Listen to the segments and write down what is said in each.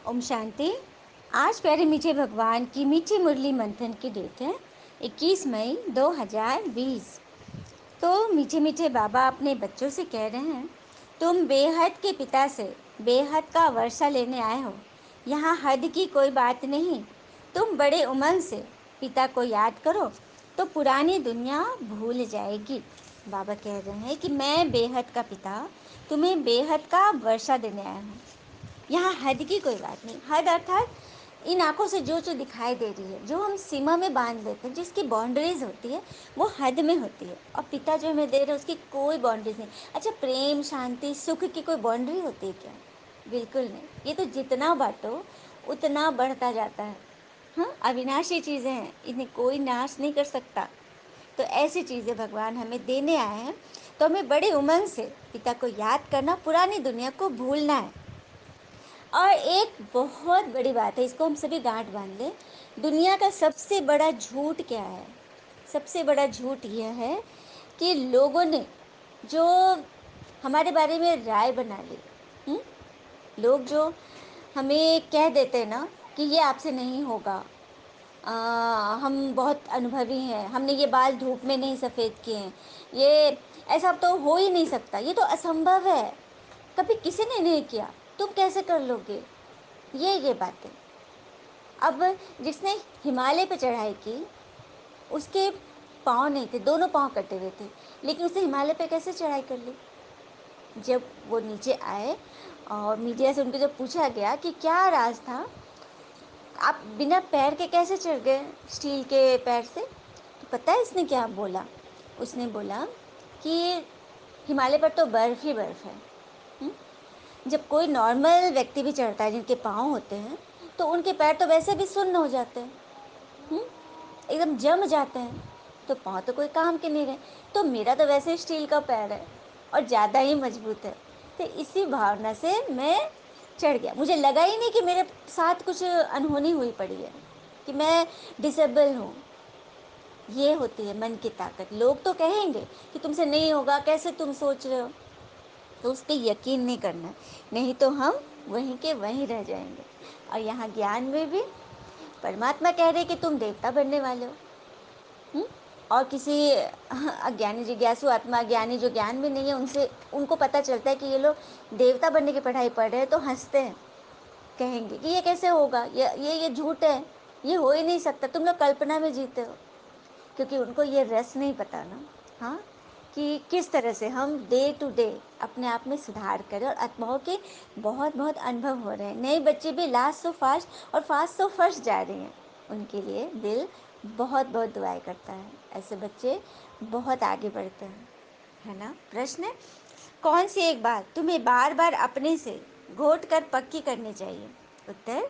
ओम शांति। आज प्यारे मीठे भगवान की मीठी मुरली मंथन की डेट है 21 मई 2020। तो मीठे मीठे बाबा अपने बच्चों से कह रहे हैं, तुम बेहद के पिता से बेहद का वर्षा लेने आए हो। यहाँ हद की कोई बात नहीं। तुम बड़े उमंग से पिता को याद करो तो पुरानी दुनिया भूल जाएगी। बाबा कह रहे हैं कि मैं बेहद का पिता तुम्हें बेहद का वर्षा देने आया हूँ। यहाँ हद की कोई बात नहीं। हद अर्थात इन आंखों से जो दिखाई दे रही है, जो हम सीमा में बांध लेते हैं, जिसकी बाउंड्रीज होती है, वो हद में होती है। और पिता जो हमें दे रहे हैं उसकी कोई बाउंड्रीज नहीं। अच्छा, प्रेम, शांति, सुख की कोई बाउंड्री होती है क्या? बिल्कुल नहीं। ये तो जितना बांटो उतना बढ़ता जाता है। हाँ, अविनाशी चीज़ें हैं, इन्हें कोई नाश नहीं कर सकता। तो ऐसी चीज़ें भगवान हमें देने आए हैं, तो हमें बड़े उमंग से पिता को याद करना, पुरानी दुनिया को भूलना है। और एक बहुत बड़ी बात है, इसको हम सभी गांठ बांध लें। दुनिया का सबसे बड़ा झूठ क्या है? सबसे बड़ा झूठ यह है कि लोगों ने जो हमारे बारे में राय बना ली। लोग जो हमें कह देते हैं ना कि ये आपसे नहीं होगा, हम बहुत अनुभवी हैं, हमने ये बाल धूप में नहीं सफ़ेद किए हैं, ये ऐसा तो हो ही नहीं सकता, ये तो असंभव है, कभी किसी ने नहीं किया, तुम कैसे कर लोगे? ये बातें। अब जिसने हिमालय पे चढ़ाई की, उसके पाँव नहीं थे, दोनों पाँव कटे हुए थे, लेकिन उसने हिमालय पे कैसे चढ़ाई कर ली? जब वो नीचे आए और मीडिया से उनको जब पूछा गया कि क्या राज था, आप बिना पैर के कैसे चढ़ गए स्टील के पैर से? तो पता है इसने क्या बोला? उसने बोला कि हिमालय पर तो बर्फ़ ही बर्फ़ है। जब कोई नॉर्मल व्यक्ति भी चढ़ता है, जिनके पाँव होते हैं, तो उनके पैर तो वैसे भी सुन्न हो जाते हैं, एकदम जम जाते हैं, तो पाँव तो कोई काम के नहीं रहे। तो मेरा तो वैसे स्टील का पैर है और ज़्यादा ही मजबूत है। तो इसी भावना से मैं चढ़ गया। मुझे लगा ही नहीं कि मेरे साथ कुछ अनहोनी हुई पड़ी है, कि मैं डिसेबल हूँ। ये होती है मन की ताकत। लोग तो कहेंगे कि तुमसे नहीं होगा, कैसे तुम सोच रहे हो, तो उस पर यकीन नहीं करना, नहीं तो हम वहीं के वहीं रह जाएंगे। और यहाँ ज्ञान में भी परमात्मा कह रहे कि तुम देवता बनने वाले हो। और किसी अज्ञानी जिज्ञासु आत्मा, ज्ञानी जो ज्ञान में नहीं है, उनसे उनको पता चलता है कि ये लोग देवता बनने की पढ़ाई पढ़ रहे हैं, तो हंसते हैं, कहेंगे कि ये कैसे होगा, ये झूठ है, ये हो ही नहीं सकता, तुम लोग कल्पना में जीते हो। क्योंकि उनको ये रस नहीं पता ना, हाँ, कि किस तरह से हम डे टू डे अपने आप में सुधार करें। और आत्माओं के बहुत बहुत अनुभव हो रहे हैं। नए बच्चे भी लास्ट सो फास्ट और फास्ट सो फर्स्ट जा रही हैं, उनके लिए दिल बहुत बहुत दुआएं करता है। ऐसे बच्चे बहुत आगे बढ़ते हैं, है ना। प्रश्न: कौन सी एक बात तुम्हें बार बार अपने से घोट कर पक्की करनी चाहिए? उत्तर: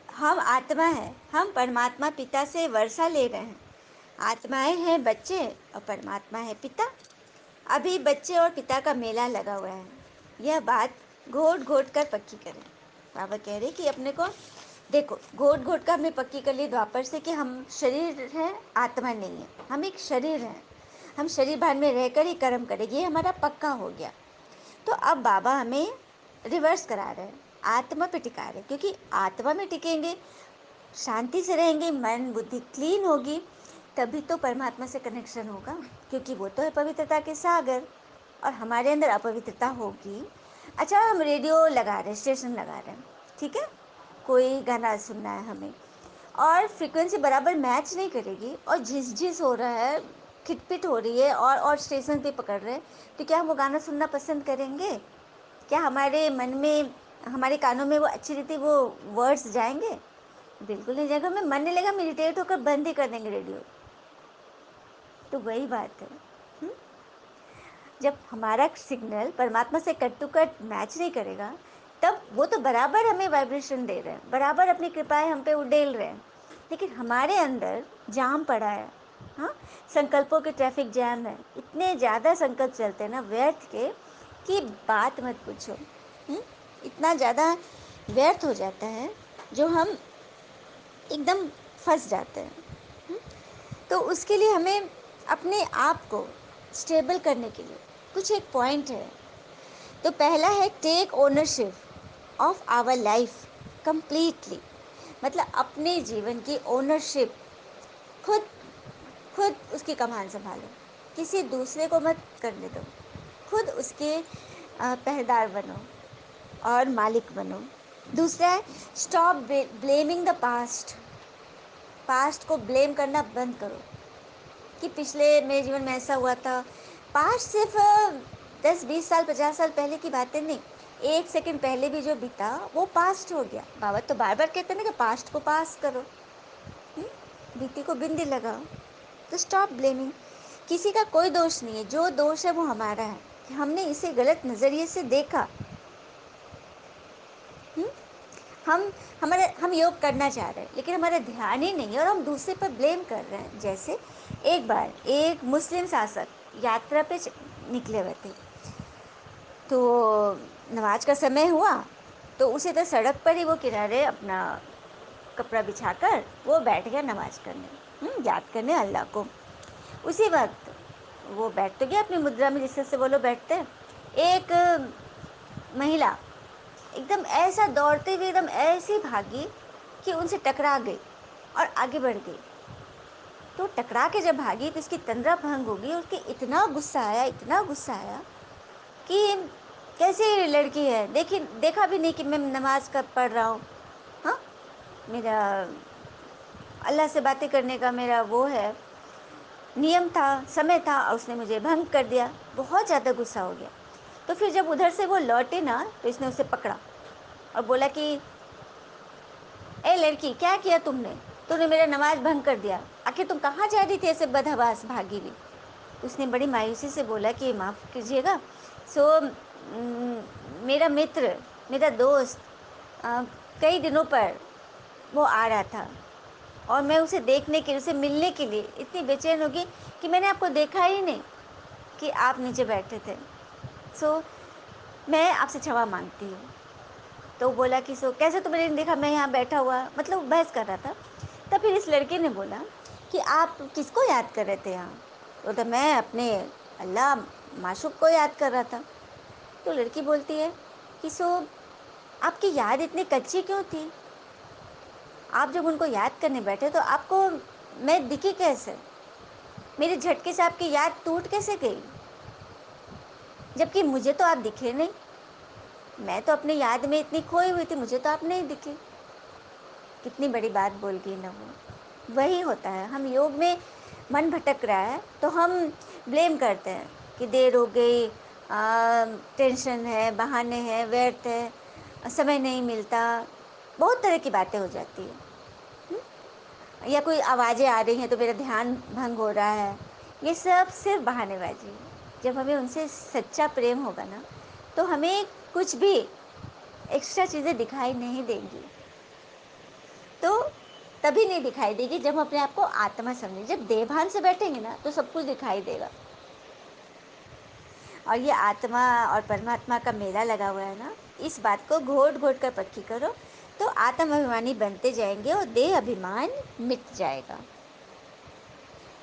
हम आत्मा है, हम परमात्मा पिता से वर्षा ले रहे हैं। आत्माएं हैं बच्चे और परमात्मा है पिता। अभी बच्चे और पिता का मेला लगा हुआ है, यह बात घोट घोट कर पक्की करें। बाबा कह रहे कि अपने को देखो, घोट घोट कर हमने पक्की कर ली द्वापर से कि हम शरीर हैं, आत्मा नहीं है। हम एक शरीर हैं, हम शरीर भान में रहकर ही कर्म करेंगे, ये हमारा पक्का हो गया। तो अब बाबा हमें रिवर्स करा रहे हैं, आत्मा पे टिका रहे हैं, क्योंकि आत्मा में टिकेंगे, शांति से रहेंगे, मन बुद्धि क्लीन होगी, तभी तो परमात्मा से कनेक्शन होगा। क्योंकि वो तो है पवित्रता के सागर, और हमारे अंदर अपवित्रता होगी। अच्छा, हम रेडियो लगा रहे हैं, स्टेशन लगा रहे हैं, ठीक है, कोई गाना सुनना है हमें, और फ्रीक्वेंसी बराबर मैच नहीं करेगी और झिस हो रहा है, खिटपिट हो रही है, और स्टेशन पे पकड़ रहे हैं, तो क्या हम वो गाना सुनना पसंद करेंगे? क्या हमारे मन में, हमारे कानों में वो अच्छी रीति वो वर्ड्स जाएंगे? बिल्कुल नहीं जाएगा। हमें मन नहीं लगेगा, हम इरिटेट होकर बंद ही कर देंगे रेडियो। तो वही बात है, जब हमारा सिग्नल परमात्मा से कट टू कट मैच नहीं करेगा, तब वो तो बराबर हमें वाइब्रेशन दे रहे हैं, बराबर अपनी कृपाएं हम पे उड़ेल रहे हैं, लेकिन हमारे अंदर जाम पड़ा है। हाँ, संकल्पों के ट्रैफिक जैम है, इतने ज़्यादा संकल्प चलते हैं ना व्यर्थ के, कि बात मत पूछो। इतना ज़्यादा व्यर्थ हो जाता है, जो हम एकदम फंस जाते हैं। तो उसके लिए हमें अपने आप को स्टेबल करने के लिए कुछ एक पॉइंट है। तो पहला है take ownership of our life. Completely, मतलब अपने जीवन की ओनरशिप खुद खुद उसकी कमान संभालो, किसी दूसरे को मत करने दो, खुद उसके पहरेदार बनो और मालिक बनो। दूसरा है, stop blaming the past. Past को ब्लेम करना बंद करो कि पिछले मेरे जीवन में ऐसा हुआ था। पास्ट सिर्फ 10-20 साल 50 साल पहले की बातें नहीं, 1 सेकंड पहले भी जो बीता वो पास्ट हो गया। बाबा तो बार बार कहते हैं ना कि पास्ट को पास करो, बीती को बिंदी लगाओ। तो स्टॉप ब्लेमिंग, किसी का कोई दोष नहीं है, जो दोष है वो हमारा है कि हमने इसे गलत नज़रिए से देखा। हुँ? हम योग करना चाह रहे हैं लेकिन हमारा ध्यान ही नहीं है और हम दूसरे पर ब्लेम कर रहे हैं। जैसे एक बार एक मुस्लिम शासक यात्रा पे निकले हुए थे, तो नमाज का समय हुआ तो उसी तरह सड़क पर ही वो किनारे अपना कपड़ा बिछाकर वो बैठ गया नमाज करने, याद करने अल्लाह को। उसी वक्त वो बैठ तो गया अपनी मुद्रा में, जिससे वो लोग बैठते हैं। एक महिला एकदम ऐसा दौड़ते हुए एकदम ऐसी भागी कि उनसे टकरा गई और आगे बढ़ गई। तो टकरा के जब भागी तो इसकी तंद्रा भंग हो गई और उसके इतना गुस्सा आया, इतना गुस्सा आया कि कैसी लड़की है, देखा भी नहीं कि मैं नमाज कब पढ़ रहा हूँ। हाँ, मेरा अल्लाह से बातें करने का मेरा वो है, नियम था, समय था, और उसने मुझे भंग कर दिया। बहुत ज़्यादा गुस्सा हो गया। तो फिर जब उधर से वो लौटे ना तो इसने उसे पकड़ा और बोला कि ए लड़की, क्या किया तुमने? तूने मेरा नमाज भंग कर दिया। आखिर तुम कहाँ जा रही थी ऐसे बदहवास भागी हुई? उसने बड़ी मायूसी से बोला कि माफ़ कीजिएगा, सो मेरा मित्र, मेरा दोस्त कई दिनों पर वो आ रहा था और मैं उसे देखने के लिए, उसे मिलने के लिए इतनी बेचैन हो गई कि मैंने आपको देखा ही नहीं कि आप नीचे बैठे थे। सो मैं आपसे क्षमा मांगती हूँ। तो बोला कि सो कैसे तुमने नहीं देखा, मैं यहाँ बैठा हुआ, मतलब बहस कर रहा था। तब फिर इस लड़के ने बोला कि आप किसको याद कर रहे थे यहाँ? तो मैं अपने अल्लाह माशूक को याद कर रहा था। तो लड़की बोलती है कि सो आपकी याद इतनी कच्ची क्यों थी? आप जब उनको याद करने बैठे तो आपको मैं दिखी कैसे? मेरे झटके से आपकी याद टूट कैसे गई? जबकि मुझे तो आप दिखे नहीं, मैं तो अपनी याद में इतनी खोई हुई थी, मुझे तो आप नहीं दिखे। कितनी बड़ी बात बोल गई ना वो। वही होता है, हम योग में मन भटक रहा है तो हम ब्लेम करते हैं कि देर हो गई, टेंशन है, बहाने हैं, व्यर्थ है, समय नहीं मिलता, बहुत तरह की बातें हो जाती है। या कोई आवाज़ें आ रही हैं तो मेरा ध्यान भंग हो रहा है। ये सब सिर्फ बहानेबाजी है। जब हमें उनसे सच्चा प्रेम होगा ना तो हमें कुछ भी एक्स्ट्रा चीज़ें दिखाई नहीं देंगी। तो तभी नहीं दिखाई देगी जब हम अपने आप को आत्मा समझें। जब देहभान से बैठेंगे ना तो सब कुछ दिखाई देगा। और ये आत्मा और परमात्मा का मेला लगा हुआ है ना, इस बात को घोट घोट कर पक्की करो तो आत्म अभिमानी बनते जाएंगे और देह अभिमान मिट जाएगा।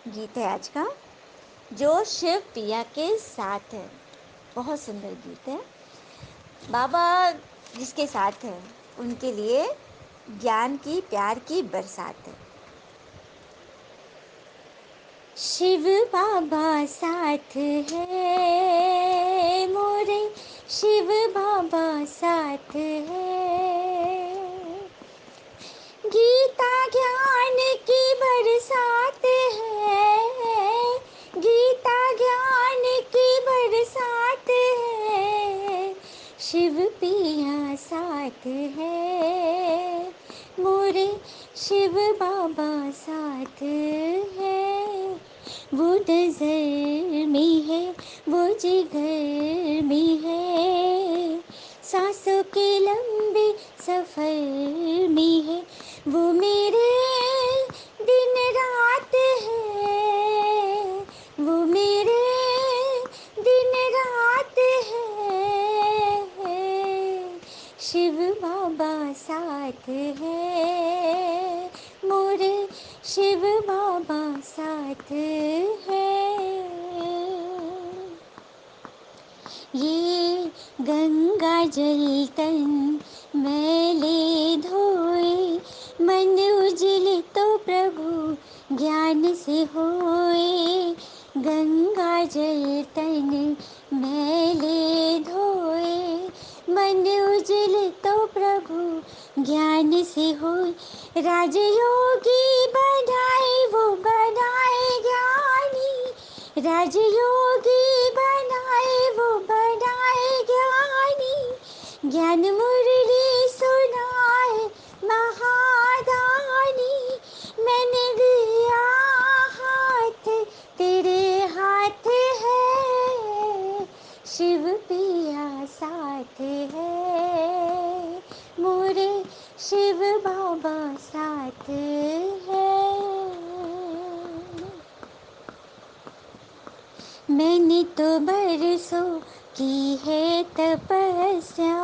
गीत है आज का, जो शिव पिया के साथ है। बहुत सुंदर गीत है। बाबा जिसके साथ है उनके लिए ज्ञान की, प्यार की बरसात है। शिव बाबा साथ है मोरे, शिव बाबा साथ है, गीता ज्ञान की बरसात है, गीता ज्ञान की बरसात है, शिव पिया साथ है मोरे, शिव बाबा साथ है। वो नजर में है, वो जिगर में है, सांसों के लंबे सफर में है, वो मेरे दिन रात है, वो मेरे दिन रात है, शिव बाबा साथ है मोरे, शिव बाबा साथ है। ये गंगा जल तन मैले धो ज्ञान से हो राजयोगी बनाए, वो बनाए ज्ञानी, राजयोगी बनाए, वो बनाए ज्ञानी, ज्ञान मुरली सुनाए महादानी, मैंने दिया हाथ, तेरे हाथ है, शिव पिया साथ है, मोरे शिव बाबा साथ है। मैंने तो बरसों की है तपस्या,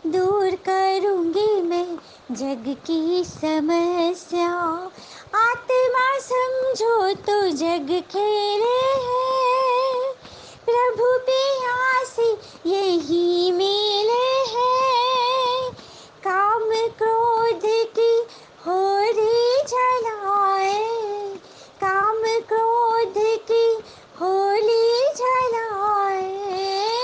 दूर करूंगी मैं जग की समस्या, आत्मा समझो तो जग खेले है, प्रभु प्यासी यही मेले है, काम क्रोध की होरी जलाए, काम क्रोध की होली जलाए,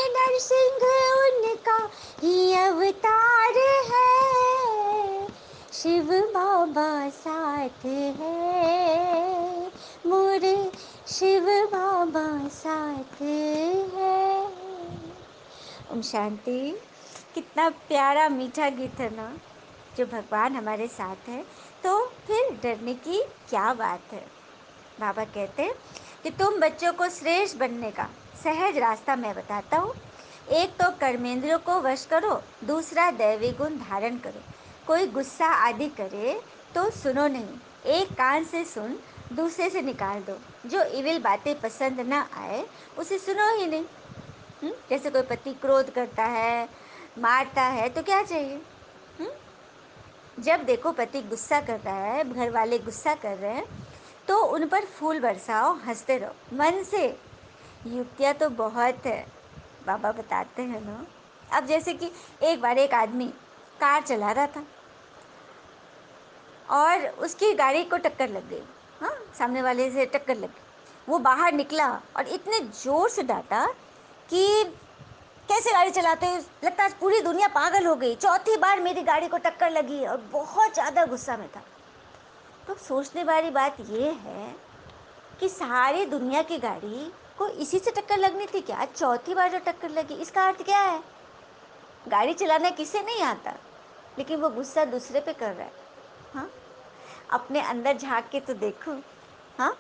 नरसिंह उनका ही अवतार है, शिव बाबा साथ है, मोरे शिव बाबा साथ है। ओम शांति। कितना प्यारा मीठा गीत है ना। जो भगवान हमारे साथ है तो फिर डरने की क्या बात है। बाबा कहते हैं कि तुम बच्चों को श्रेष्ठ बनने का सहज रास्ता मैं बताता हूँ। एक तो कर्मेंद्रियों को वश करो, दूसरा दैवी गुण धारण करो। कोई गुस्सा आदि करे तो सुनो नहीं, एक कान से सुन दूसरे से निकाल दो। जो इविल बातें पसंद ना आए उसे सुनो ही नहीं। जैसे कोई पति क्रोध करता है, मारता है तो क्या चाहिए? जब देखो पति गुस्सा कर रहा है, घर वाले गुस्सा कर रहे हैं, तो उन पर फूल बरसाओ, हंसते रहो मन से। युक्तियाँ तो बहुत है, बाबा बताते हैं ना। अब जैसे कि एक बार एक आदमी कार चला रहा था और उसकी गाड़ी को टक्कर लग गई। हाँ, सामने वाले से टक्कर लग गई। वो बाहर निकला और इतने जोर से डांटा कि कैसे गाड़ी चलाते हो, लगता है पूरी दुनिया पागल हो गई, चौथी बार मेरी गाड़ी को टक्कर लगी। और बहुत ज़्यादा गुस्सा में था। तो सोचने वाली बात ये है कि सारी दुनिया की गाड़ी को इसी से टक्कर लगनी थी क्या? चौथी बार जो टक्कर लगी, इसका अर्थ क्या है? गाड़ी चलाना किसे नहीं आता, लेकिन वो गुस्सा दूसरे पे कर रहा है। हाँ, अपने अंदर झांक के तो देखो। हाँ,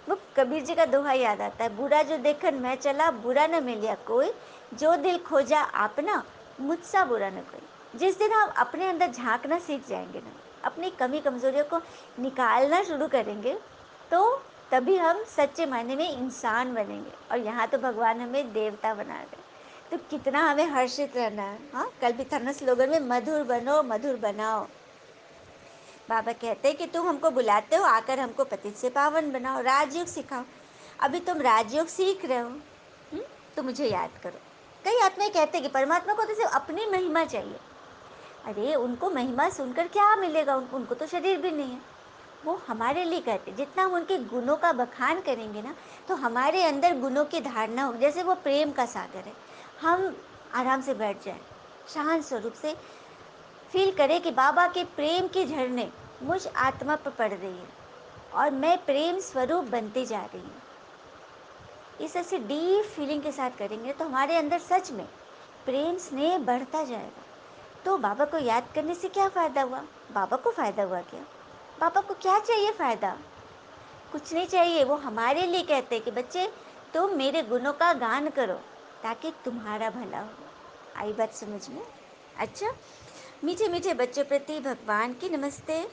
वो कबीर जी का दोहा याद आता है, बुरा जो देखन मैं चला, बुरा न मिलिया कोई, जो दिल खोजा आपना, मुझसा बुरा न कोई। जिस दिन हम अपने अंदर झांकना सीख जाएंगे ना, अपनी कमी कमजोरियों को निकालना शुरू करेंगे, तो तभी हम सच्चे मायने में इंसान बनेंगे। और यहाँ तो भगवान हमें देवता बना रहे, तो कितना हमें हर्षित रहना है। हाँ, कल भी था ना स्लोगन में, मधुर बनो मधुर बनाओ। बाबा कहते हैं कि तुम हमको बुलाते हो, आकर हमको पतित से पावन बनाओ, राजयोग सिखाओ। अभी तुम राजयोग सीख रहे हो, तो मुझे याद करो। कई आत्माएं कहते हैं कि परमात्मा को तो सिर्फ अपनी महिमा चाहिए। अरे उनको महिमा सुनकर क्या मिलेगा? उनको तो शरीर भी नहीं है। वो हमारे लिए कहते हैं, जितना हम उनके गुणों का बखान करेंगे ना, तो हमारे अंदर गुणों की धारणा हो। जैसे वो प्रेम का सागर है, हम आराम से बैठ जाएं, शांत स्वरूप से फील करें कि बाबा के प्रेम के झरने मुझ आत्मा पर पड़ रही है और मैं प्रेम स्वरूप बनती जा रही हूँ। इस ऐसे डीप फीलिंग के साथ करेंगे तो हमारे अंदर सच में प्रेम स्नेह बढ़ता जाएगा। तो बाबा को याद करने से क्या फ़ायदा हुआ? बाबा को फ़ायदा हुआ क्या? बाबा को क्या चाहिए फ़ायदा? कुछ नहीं चाहिए। वो हमारे लिए कहते हैं कि बच्चे तुम मेरे गुणों का गान करो ताकि तुम्हारा भला हो। आई बात समझ में? अच्छा, मीठे मीठे बच्चों प्रति भगवान की नमस्ते।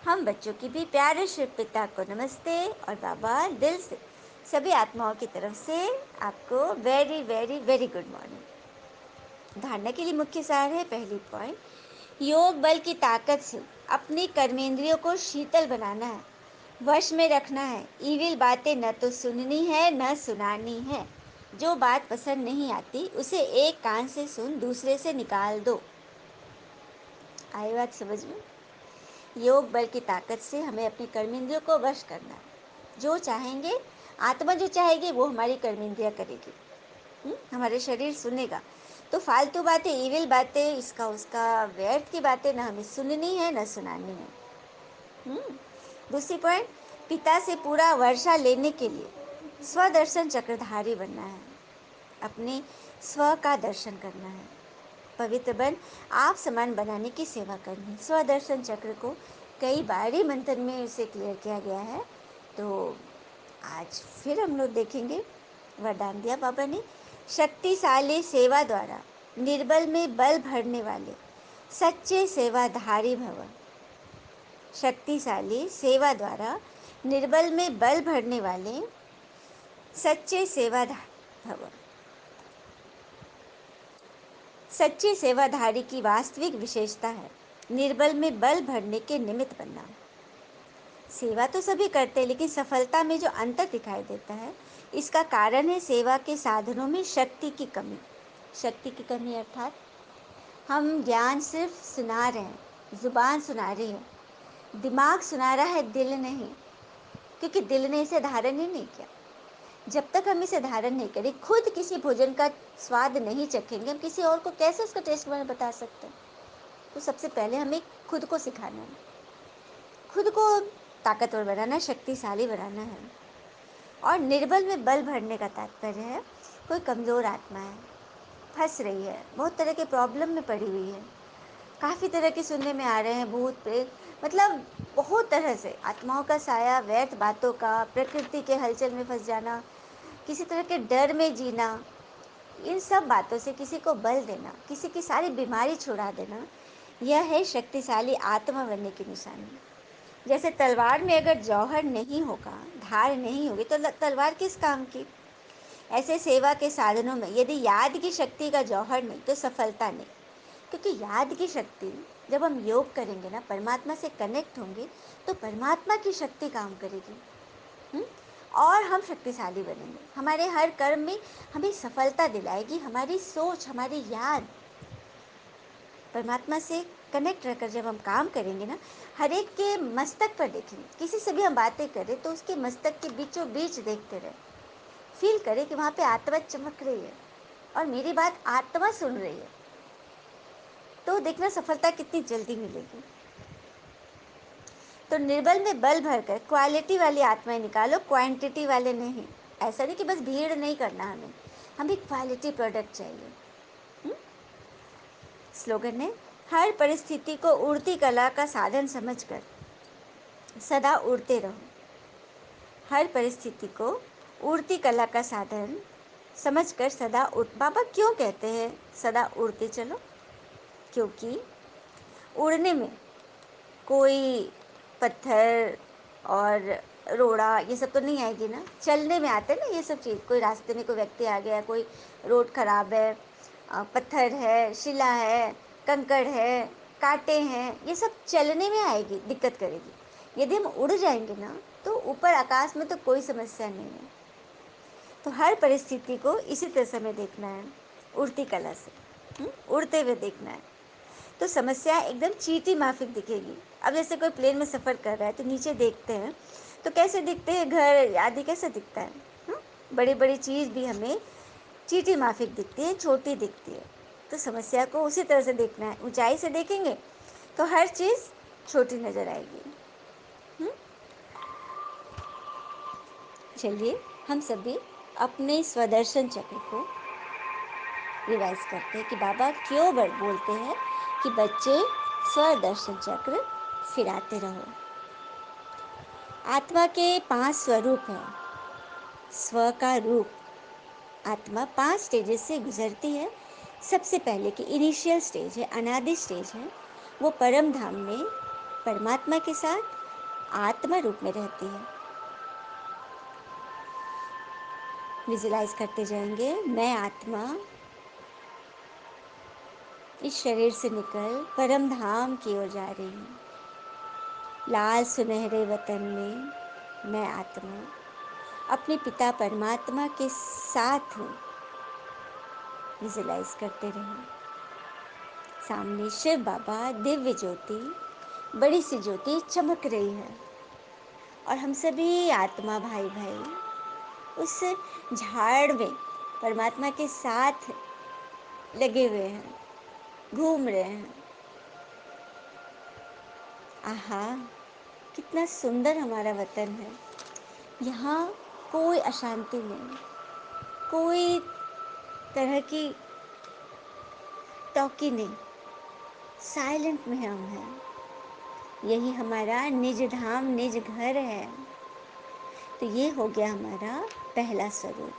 हम बच्चों की भी प्यारे शिव पिता को नमस्ते। और बाबा दिल से सभी आत्माओं की तरफ से आपको very very very good morning. धारणा के लिए मुख्य सार है, पहली पॉइंट, योग बल की ताकत से अपनी कर्मेंद्रियों को शीतल बनाना है, वश में रखना है। ईविल बातें न तो सुननी है न सुनानी है। जो बात पसंद नहीं आती उसे एक कान से सुन दूसरे से निकाल दो। आई बात समझ में? योग बल की ताकत से हमें अपनी कर्मेंद्रियों को वश करना है। जो चाहेंगे, आत्मा जो चाहेगी वो हमारी कर्मेंद्रियां करेगी। हमारे शरीर सुनेगा तो फालतू बातें, इविल बातें, इसका उसका व्यर्थ की बातें ना हमें सुननी है ना सुनानी है। दूसरी पॉइंट, पिता से पूरा वर्षा लेने के लिए स्वदर्शन चक्रधारी बनना है, अपने स्व का दर्शन करना है, पवित्र बन आप समान बनाने की सेवा करनी है। स्वदर्शन चक्र को कई बार ही मंथन में उसे क्लियर किया गया है, तो आज फिर हम लोग देखेंगे। वरदान दिया बाबा ने, शक्तिशाली सेवा द्वारा निर्बल में बल भरने वाले सच्चे सेवाधारी भव। शक्तिशाली सेवा द्वारा निर्बल में बल भरने वाले सच्चे सेवाधारी भव। सच्चे सेवाधारी की वास्तविक विशेषता है निर्बल में बल भरने के निमित्त बनना। सेवा तो सभी करते हैं, लेकिन सफलता में जो अंतर दिखाई देता है, इसका कारण है सेवा के साधनों में शक्ति की कमी। शक्ति की कमी अर्थात हम ज्ञान सिर्फ सुना रहे हैं, जुबान सुना रही है, दिमाग सुना रहा है, दिल नहीं, क्योंकि दिल ने इसे धारण ही नहीं किया। जब तक हम इसे धारण नहीं करें, खुद किसी भोजन का स्वाद नहीं चखेंगे, हम किसी और को कैसे उसका टेस्ट में बता सकते हैं। तो सबसे पहले हमें खुद को सिखाना है, खुद को ताकतवर बनाना, शक्तिशाली बनाना है। और निर्बल में बल भरने का तात्पर्य है कोई कमज़ोर आत्मा है, फंस रही है, बहुत तरह के प्रॉब्लम में पड़ी हुई है, काफ़ी तरह के सुनने में आ रहे हैं, भूत प्रेत, मतलब बहुत तरह से आत्माओं का साया, व्यर्थ बातों का, प्रकृति के हलचल में फंस जाना, किसी तरह के डर में जीना, इन सब बातों से किसी को बल देना, किसी की सारी बीमारी छुड़ा देना, यह है शक्तिशाली आत्मा बनने की निशानी। जैसे तलवार में अगर जौहर नहीं होगा, धार नहीं होगी, तो तलवार किस काम की। ऐसे सेवा के साधनों में यदि याद की शक्ति का जौहर नहीं तो सफलता नहीं, क्योंकि याद की शक्ति, जब हम योग करेंगे ना, परमात्मा से कनेक्ट होंगे, तो परमात्मा की शक्ति काम करेगी। और हम शक्तिशाली बनेंगे, हमारे हर कर्म में हमें सफलता दिलाएगी हमारी सोच, हमारी याद। परमात्मा से कनेक्ट रहकर जब हम काम करेंगे ना, हर एक के मस्तक पर देखेंगे, किसी से भी हम बातें करें तो उसके मस्तक के बीचों बीच देखते रहे, फील करें कि वहाँ पे आत्मा चमक रही है और मेरी बात आत्मा सुन रही है, तो देखना सफलता कितनी जल्दी मिलेगी। तो निर्बल में बल भरकर क्वालिटी वाली आत्माएं निकालो, क्वांटिटी वाले नहीं। ऐसा नहीं कि बस भीड़ नहीं करना, हमें क्वालिटी प्रोडक्ट चाहिए। स्लोगन है, हर परिस्थिति को उड़ती कला का साधन समझकर सदा उड़ते रहो। हर परिस्थिति को उड़ती कला का साधन समझकर सदा उड़। बाबा क्यों कहते हैं सदा उड़ते चलो? क्योंकि उड़ने में कोई पत्थर और रोड़ा ये सब तो नहीं आएगी ना, चलने में आते ना ये सब चीज़। कोई रास्ते में कोई व्यक्ति आ गया, कोई रोड खराब है, पत्थर है, शिला है, कंकड़ है, कांटे हैं, ये सब चलने में आएगी, दिक्कत करेगी। यदि हम उड़ जाएंगे ना, तो ऊपर आकाश में तो कोई समस्या नहीं है। तो हर परिस्थिति को इसी तरह से हमें देखना है, उड़ती कला से, उड़ते हुए देखना है, तो समस्या एकदम चींटी माफिक दिखेगी। अब जैसे कोई प्लेन में सफ़र कर रहा है तो नीचे देखते हैं तो कैसे दिखते हैं, घर आदि कैसे दिखता है, बड़ी बड़ी चीज़ भी हमें चींटी माफिक दिखती है, छोटी दिखती है। तो समस्या को उसी तरह से देखना है, ऊंचाई से देखेंगे तो हर चीज़ छोटी नज़र आएगी। चलिए हम सभी अपने स्वदर्शन चक्र को रिवाइज करते हैं कि बाबा क्यों बोलते हैं कि बच्चे स्वदर्शन चक्र फिराते रहो। आत्मा के 5 स्वरूप हैं। स्व का रूप, आत्मा 5 स्टेजेस से गुजरती है। सबसे पहले की इनिशियल स्टेज है, अनादि स्टेज है, वो परम धाम में परमात्मा के साथ आत्मा रूप में रहती है। विजुलाइज करते जाएंगे, मैं आत्मा इस शरीर से निकल परम धाम की ओर जा रही हूँ। लाल सुनहरे वतन में मैं आत्मा अपने पिता परमात्मा के साथ हूँ। विजुलाइज करते रहें। सामने शिव बाबा दिव्य ज्योति, बड़ी सी ज्योति चमक रही है और हम सभी आत्मा भाई भाई उस झाड़ में परमात्मा के साथ लगे हुए हैं, घूम रहे हैं। आहा, कितना सुंदर हमारा वतन है। यहाँ कोई अशांति नहीं, कोई तरह की टॉकी नहीं, साइलेंट में हम हैं। यही हमारा निज धाम, निज घर है। तो ये हो गया हमारा पहला स्वरूप।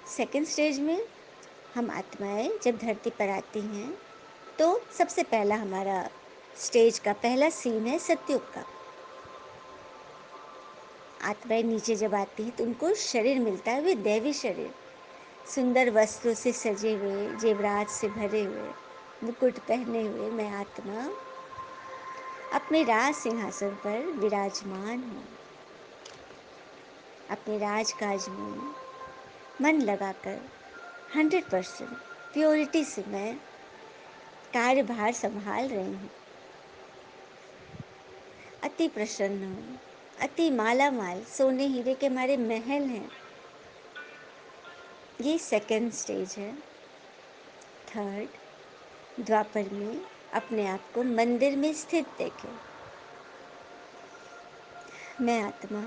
सेकंड स्टेज में हम आत्माएं जब धरती पर आती हैं तो सबसे पहला हमारा स्टेज का पहला सीन है सतयुग का। आत्माएं नीचे जब आती हैं तो उनको शरीर मिलता है, वे दैवी शरीर, सुंदर वस्त्रों से सजे हुए, जेवरात से भरे हुए, मुकुट पहने हुए मैं आत्मा अपने राज सिंहासन पर विराजमान हूँ। अपने राजकाज में मन लगाकर 100% प्योरिटी से मैं कार्यभार संभाल रही हूँ। अति प्रसन्न हूँ, अति माला माल, सोने हीरे के हमारे महल हैं। ये सेकंड स्टेज है। थर्ड, द्वापर में अपने आप को मंदिर में स्थित देखें। मैं आत्मा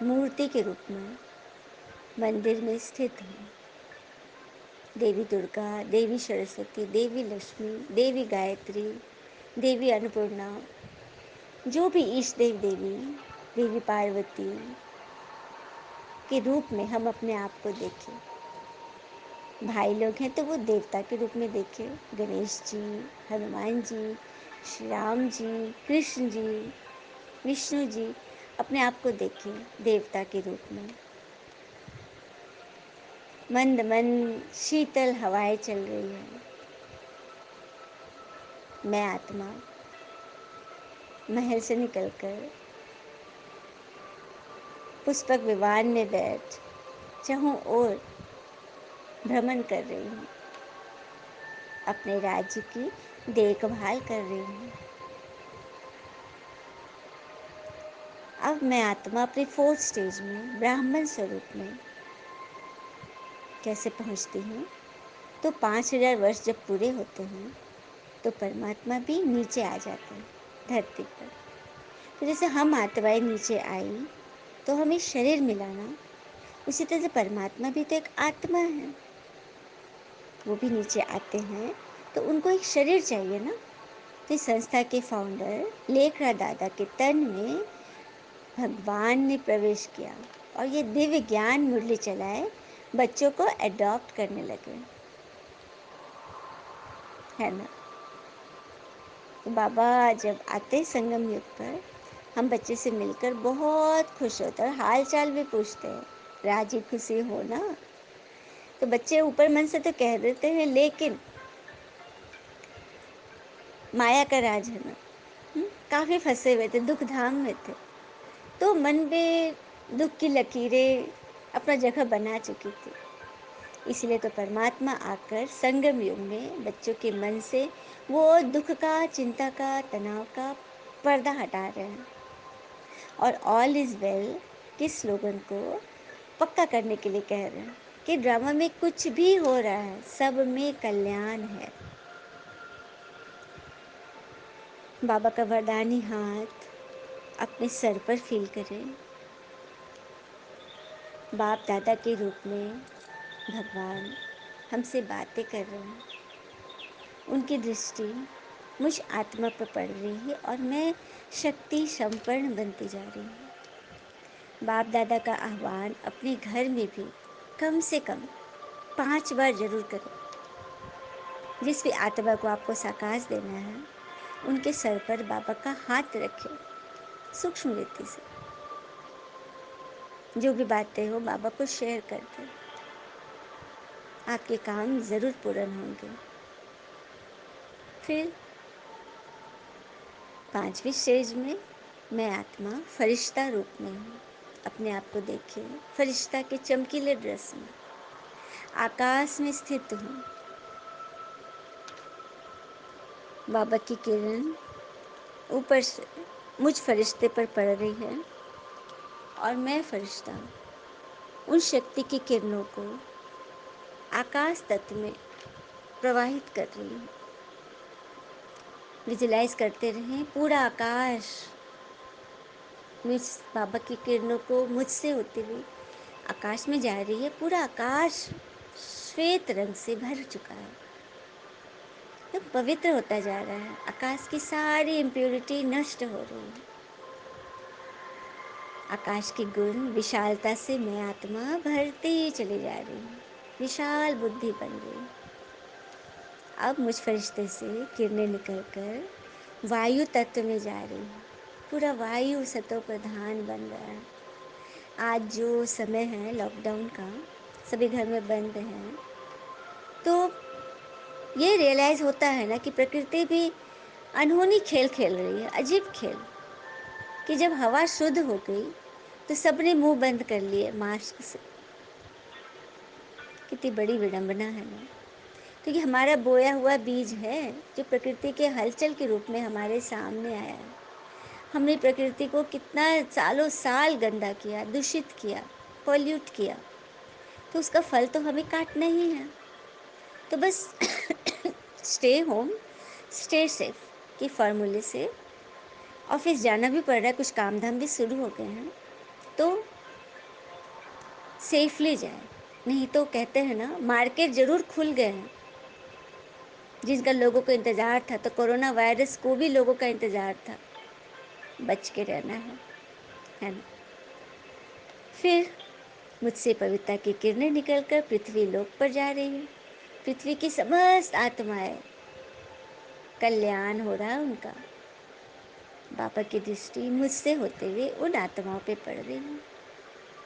मूर्ति के रूप में मंदिर में स्थित हूँ। देवी दुर्गा, देवी सरस्वती, देवी लक्ष्मी, देवी गायत्री, देवी अन्नपूर्णा, जो भी ईष्ट देव देवी, देवी पार्वती के रूप में हम अपने आप को देखें। भाई लोग हैं तो वो देवता के रूप में देखें, गणेश जी, हनुमान जी, श्री राम जी, कृष्ण जी, विष्णु जी, अपने आप को देखें देवता के रूप में। मंद मंद शीतल हवाएं चल रही है। मैं आत्मा महल से निकलकर पुष्पक विमान में बैठ चारों ओर भ्रमण कर रही हूँ, अपने राज्य की देखभाल कर रही हूँ। अब मैं आत्मा अपने फोर्थ स्टेज में ब्राह्मण स्वरूप में कैसे पहुँचती हूँ? तो 5000 वर्ष जब पूरे होते हैं तो परमात्मा भी नीचे आ जाते हैं धरती पर। तो जैसे हम आत्माएं नीचे आई तो हमें शरीर मिला ना, उसी तरह से परमात्मा भी तो एक आत्मा है। वो भी नीचे आते हैं तो उनको एक शरीर चाहिए ना। तो इस संस्था के फाउंडर लेखरा दादा के तन में भगवान ने प्रवेश किया और ये दिव्य ज्ञान मुरली चलाए, बच्चों को एडॉप्ट करने लगे, है ना। तो बाबा जब आते संगम युग पर हम बच्चे से मिलकर बहुत खुश होते हैं और हाल चाल भी पूछते हैं, राजी खुशी हो ना। तो बच्चे ऊपर मन से तो कह देते हैं, लेकिन माया का राज है ना, काफ़ी फंसे हुए थे, दुख धाम में थे। तो मन में दुख की लकीरें अपना जगह बना चुकी थी। इसलिए तो परमात्मा आकर संगम युग में बच्चों के मन से वो दुख का, चिंता का, तनाव का पर्दा हटा रहे हैं और ऑल इज़ वेल के स्लोगन को पक्का करने के लिए कह रहे हैं कि ड्रामा में कुछ भी हो रहा है, सब में कल्याण है। बाबा का वरदानी हाथ अपने सर पर फील करें। बाप दादा के रूप में भगवान हमसे बातें कर रहे हैं। उनकी दृष्टि मुझ आत्मा पर पड़ रही है और मैं शक्ति संपन्न बनती जा रही हूँ। बाप दादा का आह्वान अपने घर में भी कम से कम 5 बार जरूर करें। जिस भी आत्मा को आपको साकाश देना है उनके सर पर बाबा का हाथ रखें, सूक्ष्म रीति से। जो भी बातें हो बाबा को शेयर कर दें, आपके काम ज़रूर पूर्ण होंगे। फिर 5वीं स्टेज में मैं आत्मा फरिश्ता रूप में हूँ। अपने आप को देखिए, फरिश्ता के चमकीले ड्रेस में आकाश में स्थित हूँ। बाबा की किरण ऊपर से मुझ फरिश्ते पर पड़ रही है और मैं फरिश्ता उन शक्ति की किरणों को आकाश तत्व में प्रवाहित कर रही हूँ। विजुलाइज करते रहें पूरा आकाश मुझ बाबा की किरणों को मुझसे होते हुए आकाश में जा रही है। पूरा आकाश श्वेत रंग से भर चुका है, तो पवित्र होता जा रहा है। आकाश की सारी इम्प्योरिटी नष्ट हो रही है। आकाश की गुण विशालता से मैं आत्मा भरती चली जा रही हूँ, विशाल बुद्धि बन गई। अब मुझ फरिश्ते से किरणें निकलकर वायु तत्व में जा रही हूँ। पूरा वायु सतो प्रधान बन रहा है। आज जो समय है लॉकडाउन का, सभी घर में बंद हैं, तो ये रियलाइज़ होता है ना कि प्रकृति भी अनहोनी खेल खेल रही है, अजीब खेल, कि जब हवा शुद्ध हो गई तो सबने मुंह बंद कर लिए मास्क से। कितनी बड़ी विडंबना है ना। तो ये हमारा बोया हुआ बीज है जो प्रकृति के हलचल के रूप में हमारे सामने आया है। हमने प्रकृति को कितना सालों साल गंदा किया, दूषित किया, पॉल्यूट किया, तो उसका फल तो हमें काटना ही है। तो बस स्टे होम स्टे सेफ की फार्मूले से ऑफिस जाना भी पड़ रहा है, कुछ काम धाम भी शुरू हो गए हैं, तो सेफली जाए। नहीं तो कहते हैं ना, मार्केट जरूर खुल गए हैं जिनका लोगों को इंतज़ार था, तो कोरोना वायरस को भी लोगों का इंतज़ार था। बच के रहना है ना। फिर मुझसे पवित्रता की किरणें निकलकर पृथ्वी लोक पर जा रही है। पृथ्वी की समस्त आत्माएं, कल्याण हो रहा है उनका। बाबा की दृष्टि मुझसे होते हुए उन आत्माओं पे पड़ रही है।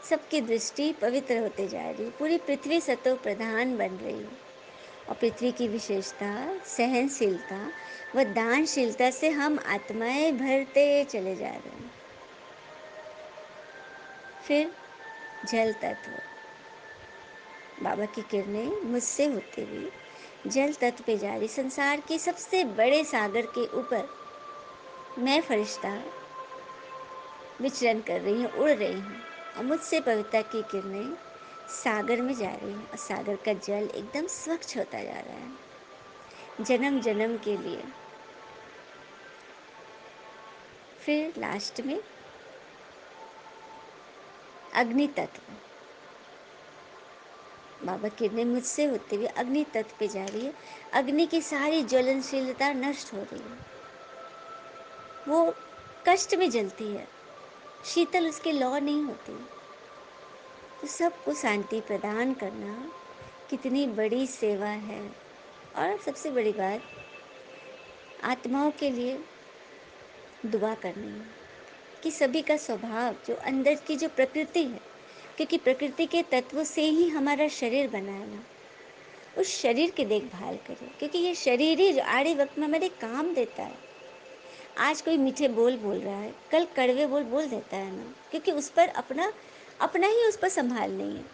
सबकी दृष्टि पवित्र होते जा रही है। पूरी पृथ्वी सतो प्रधान बन रही है। और पृथ्वी की विशेषता सहनशीलता व दानशीलता से हम आत्माएं भरते चले जा रहे हैं। फिर जल तत्व, बाबा की किरणें मुझसे होते हुए जल तत्व पे जा रही। संसार के सबसे बड़े सागर के ऊपर मैं फरिश्ता विचरण कर रही हूँ, उड़ रही हूँ, और मुझसे पवित्रता की किरणें सागर में जा रही हैं, और सागर का जल एकदम स्वच्छ होता जा रहा है जन्म जन्म के लिए। फिर लास्ट में अग्नि तत्व, बाबा किरणें मुझसे होते हुए अग्नि तत्व पे जा रही है। अग्नि की सारी ज्वलनशीलता नष्ट हो रही है, वो कष्ट में जलती है, शीतल उसके लौ नहीं होती। तो सबको शांति प्रदान करना कितनी बड़ी सेवा है। और सबसे बड़ी बात, आत्माओं के लिए दुआ करनी है कि सभी का स्वभाव, जो अंदर की जो प्रकृति है, क्योंकि प्रकृति के तत्वों से ही हमारा शरीर बना है ना, उस शरीर की देखभाल करें, क्योंकि ये शरीर ही जो आड़े वक्त में हमारे काम देता है। आज कोई मीठे बोल बोल रहा है, कल कड़वे बोल बोल देता है ना, क्योंकि उस पर अपना अपना ही उस पर संभाल नहीं है,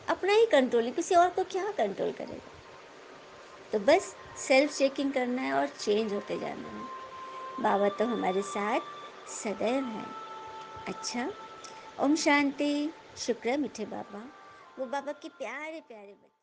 अपना ही कंट्रोल है, किसी और को क्या कंट्रोल करेगा। तो बस सेल्फ चेकिंग करना है और चेंज होते जाना है। बाबा तो हमारे साथ सदैव हैं। अच्छा, ओम शांति। शुक्र है मीठे बाबा, वो बाबा के प्यारे प्यारे बच्चे।